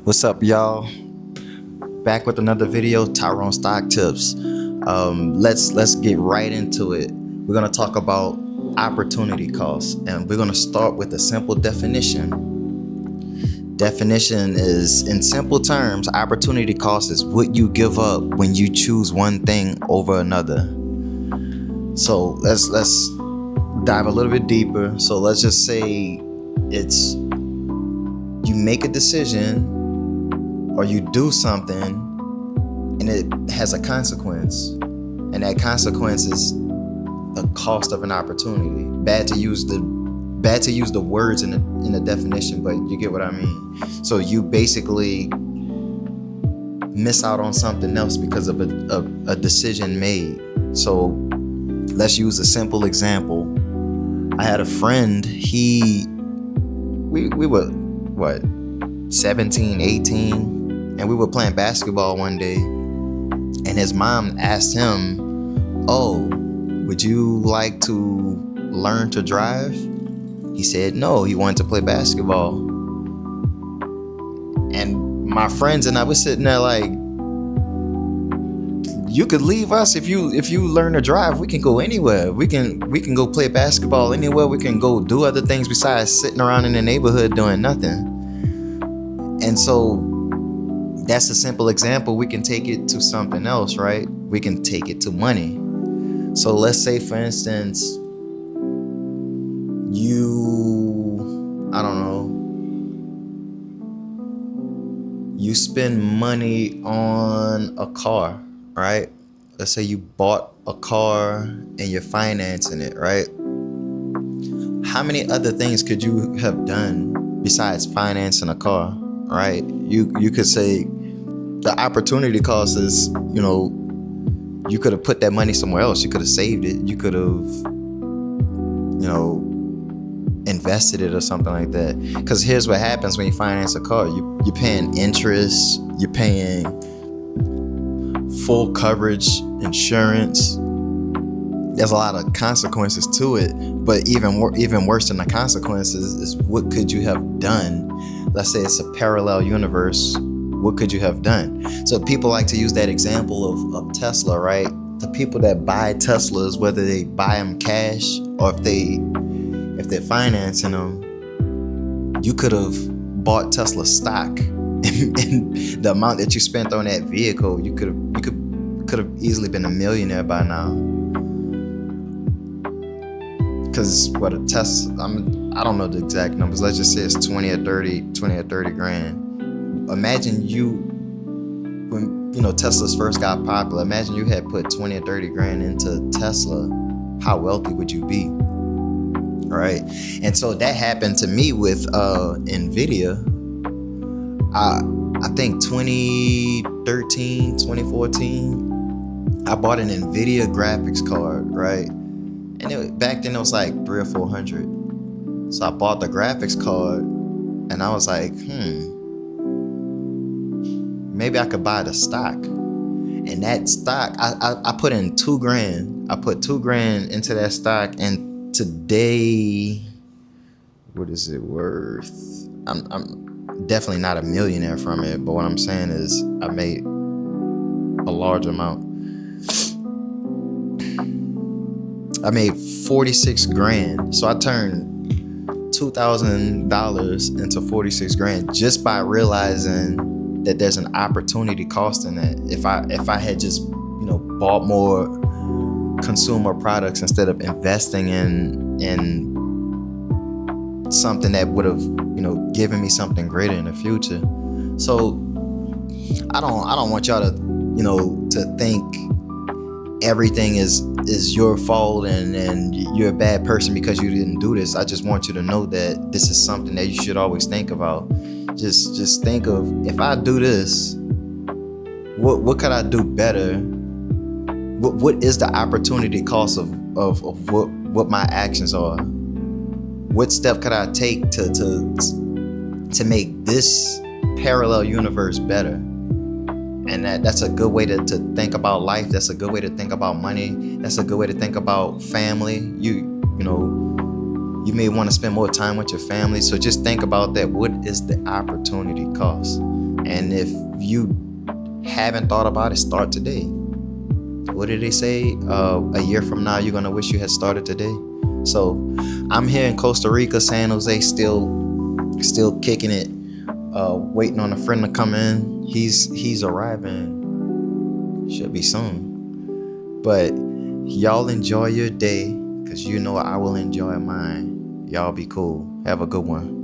What's up, y'all? Back with another video, Tyrone Stock Tips. Let's get right into it. We're gonna talk about opportunity costs, and we're gonna start with a simple definition. Definition is, in simple terms, opportunity cost is what you give up when you choose one thing over another. So let's dive a little bit deeper. So let's just say it's you make a decision or you do something and it has a consequence, and that consequence is the cost of an opportunity. Bad to use the words in the definition, but you get what I mean. So you basically miss out on something else because of a decision made. So let's use a simple example. I had a friend, we were 17, 18, and we were playing basketball one day, and his mom asked him, "Oh, would you like to learn to drive?" He said no, he wanted to play basketball. And my friends and I were sitting there like, you could leave us if you learn to drive. We can go anywhere. We can go play basketball anywhere. We can go do other things besides sitting around in the neighborhood doing nothing. And so that's a simple example. We can take it to something else, right? We can take it to money. So let's say, for instance, you spend money on a car, right? Let's say you bought a car and you're financing it, right? How many other things could you have done besides financing a car, right? You could say the opportunity cost is, you could have put that money somewhere else. You could have saved it. You could have, invested it or something like that. Because here's what happens when you finance a car. You're paying interest. You're paying full coverage insurance. There's a lot of consequences to it. But even worse than the consequences is what could you have done? Let's say it's a parallel universe. What could you have done? So people like to use that example of Tesla, right? The people that buy Teslas, whether they buy them cash or if they're financing them, you could have bought Tesla stock, and the amount that you spent on that vehicle, you could have easily been a millionaire by now. Because what a Tesla, I don't know the exact numbers. Let's just say it's 20 or 30 grand. Imagine when Teslas first got popular, imagine you had put 20 or 30 grand into Tesla. How wealthy would you be? Right? And so that happened to me with Nvidia. I think 2013, 2014, I bought an Nvidia graphics card, right? And back then it was like $300 or $400. So I bought the graphics card and I was like, maybe I could buy the stock. And that stock, I put in $2,000. I put $2,000 into that stock, and today, what is it worth? I'm definitely not a millionaire from it, but what I'm saying is I made a large amount. I made 46 grand. So I turned $2,000 into 46 grand just by realizing that there's an opportunity cost in that. If I had just bought more consumer products instead of investing in something that would have given me something greater in the future. So I don't want y'all to think everything is your fault and you're a bad person because you didn't do this. I just want you to know that this is something that you should always think about. Just think of, if I do this, what could I do better? What is the opportunity cost of what my actions are? What step could I take to make this parallel universe better? And that's a good way to think about life. That's a good way to think about money. That's a good way to think about family. You you may want to spend more time with your family. So just think about that. What is the opportunity cost? And if you haven't thought about it, start today. What did they say? A year from now, you're gonna wish you had started today. So I'm here in Costa Rica, San Jose, still kicking it, waiting on a friend to come in. He's arriving, should be soon. But y'all enjoy your day, cause you know I will enjoy mine. Y'all be cool. Have a good one.